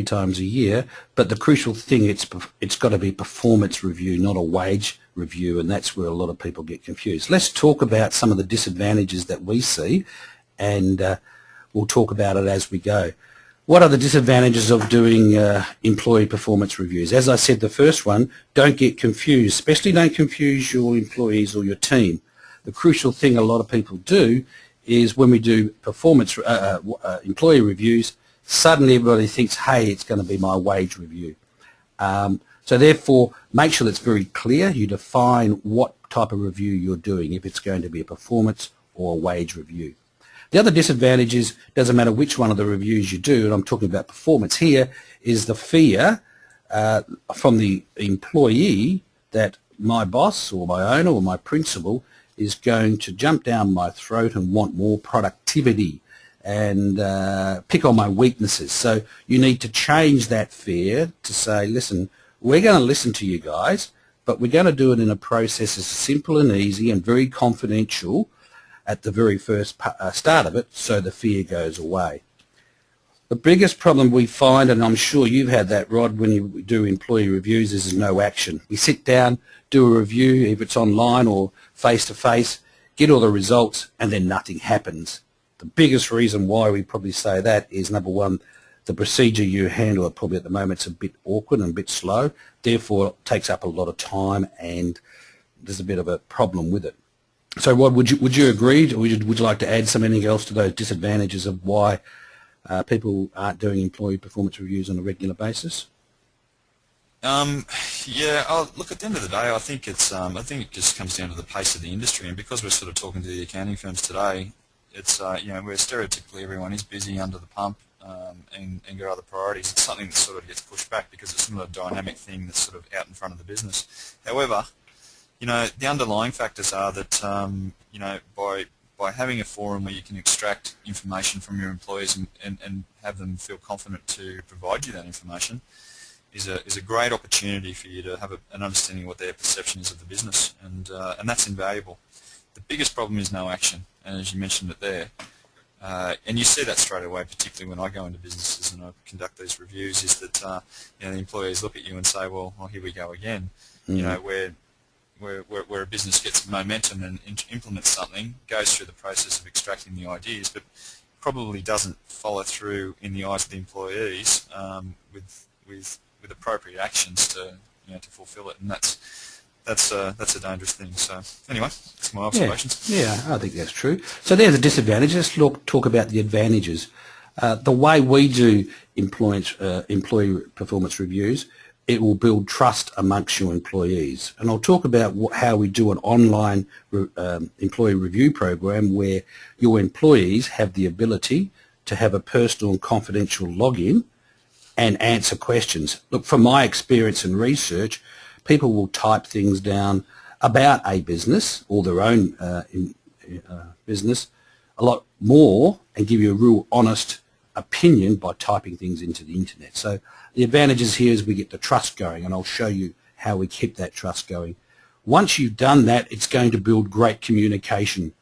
times a year, but the crucial thing, it's got to be performance review, not a wage review, and that's where a lot of people get confused. Let's talk about some of the disadvantages that we see, and we'll talk about it as we go. What are the disadvantages of doing employee performance reviews? As I said, the first one, don't get confused, especially don't confuse your employees or your team. The crucial thing a lot of people do is when we do performance employee reviews, suddenly everybody thinks, hey, it's going to be my wage review. So therefore, make sure that's very clear. You define what type of review you're doing, if it's going to be a performance or a wage review. The other disadvantage is, doesn't matter which one of the reviews you do, and I'm talking about performance here, is the fear from the employee that my boss or my owner or my principal is going to jump down my throat and want more productivity and pick on my weaknesses. So you need to change that fear to say, listen, we're going to listen to you guys, but we're going to do it in a process as simple and easy and very confidential at the very first start of it, so the fear goes away. The biggest problem we find, and I'm sure you've had that, Rod, when you do employee reviews, is no action. We sit down, do a review, if it's online or face-to-face, get all the results, and then nothing happens. The biggest reason why we probably say that is, number one, the procedure you handle probably at the moment is a bit awkward and a bit slow, therefore it takes up a lot of time and there's a bit of a problem with it. So Rod, would you agree, or would you like to add something else to those disadvantages of why people aren't doing employee performance reviews on a regular basis? Yeah. Look, at the end of the day, I think it just comes down to the pace of the industry, and because we're sort of talking to the accounting firms today, it's you know, where stereotypically everyone is busy under the pump and got other priorities. It's something that sort of gets pushed back because it's not a dynamic thing that's sort of out in front of the business. However, you know, the underlying factors are that you know, by having a forum where you can extract information from your employees and have them feel confident to provide you that information is a great opportunity for you to have an understanding of what their perception is of the business, and that's invaluable. The biggest problem is no action, and as you mentioned it there, and you see that straight away, particularly when I go into businesses and I conduct these reviews, is that you know, the employees look at you and say, well, here we go again. You know, where a business gets momentum and implements something, goes through the process of extracting the ideas, but probably doesn't follow through in the eyes of the employees with appropriate actions to, you know, to fulfil it, and that's a dangerous thing. So anyway, that's my observations. Yeah, I think that's true. So there's a disadvantage. Let's talk about the advantages. The way we do employee performance reviews, it will build trust amongst your employees. And I'll talk about how we do an online employee review program where your employees have the ability to have a personal and confidential login and answer questions. Look, from my experience and research, people will type things down about a business or their own business a lot more and give you a real honest opinion by typing things into the internet. So the advantages here is we get the trust going, and I'll show you how we keep that trust going. Once you've done that, it's going to build great communication.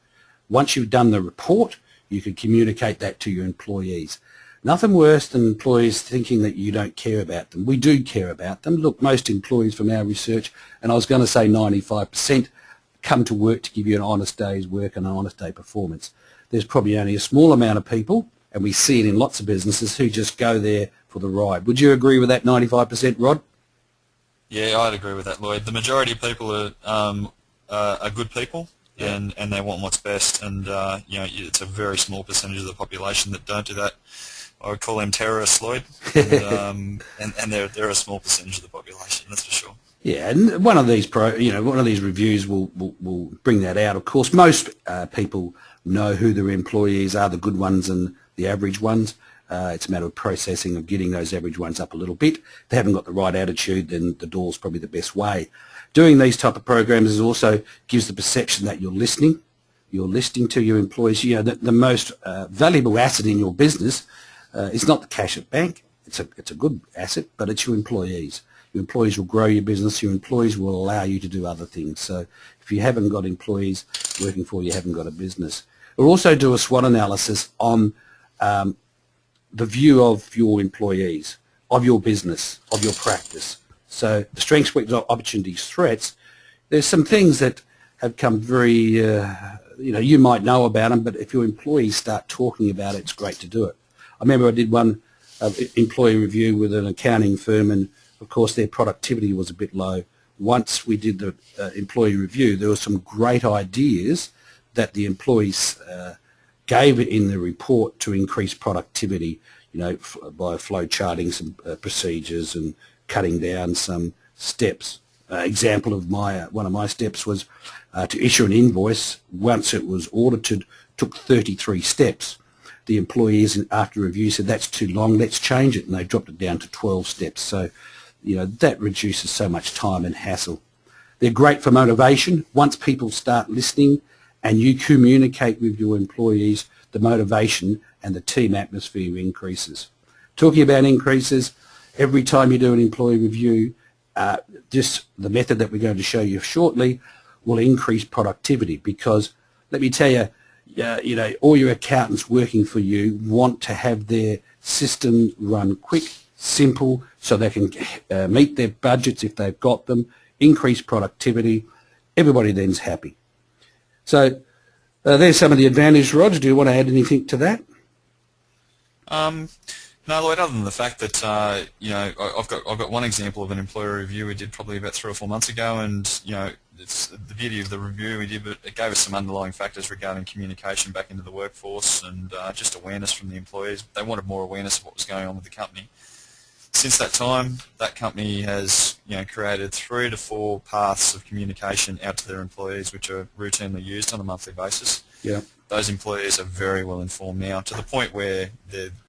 Once you've done the report, you can communicate that to your employees. Nothing worse than employees thinking that you don't care about them. We do care about them. Look, most employees from our research, and I was going to say 95%, come to work to give you an honest day's work and an honest day performance. There's probably only a small amount of people, and we see it in lots of businesses, who just go there for the ride. Would you agree with that 95%, Rod? Yeah, I'd agree with that, Lloyd. The majority of people are good people, and they want what's best, and you know, it's a very small percentage of the population that don't do that. I would call them terrorists, Lloyd, and they're a small percentage of the population, that's for sure. Yeah, and one of these reviews will bring that out. Of course, most people know who their employees are, the good ones and the average ones. It's a matter of processing, of getting those average ones up a little bit. If they haven't got the right attitude, then the door's probably the best way. Doing these type of programs also gives the perception that you're listening. You're listening to your employees. You know, the most valuable asset in your business is not the cash at bank. It's a good asset, but it's your employees. Your employees will grow your business. Your employees will allow you to do other things. So if you haven't got employees working for you, you haven't got a business. We'll also do a SWOT analysis on the view of your employees. of your business, of your practice. So the strengths, weaknesses, opportunities, threats, there's some things that have come very, you might know about them, but if your employees start talking about it, it's great to do it. I remember I did one employee review with an accounting firm, and of course their productivity was a bit low. Once we did the employee review, there were some great ideas that the employees gave in the report to increase productivity, by flow charting some procedures and cutting down some steps. Example of one of my steps was to issue an invoice. Once it was audited, took 33 steps. The employees after review said that's too long, let's change it, and they dropped it down to 12 steps. So that reduces so much time and hassle. They're great for motivation. Once people start listening and you communicate with your employees, the motivation and the team atmosphere increases. Talking about increases, every time you do an employee review, just the method that we're going to show you shortly will increase productivity, because let me tell you, all your accountants working for you want to have their system run quick, simple, so they can meet their budgets if they've got them, increase productivity. Everybody then's happy. So there's some of the advantages. Roger, do you want to add anything to that? No, Lloyd, other than the fact that I've got one example of an employer review we did probably about 3 or 4 months ago, and it's the beauty of the review we did, but it gave us some underlying factors regarding communication back into the workforce and just awareness from the employees. They wanted more awareness of what was going on with the company. Since that time, that company has created 3 to 4 paths of communication out to their employees, which are routinely used on a monthly basis. Yeah. Those employees are very well informed now, to the point where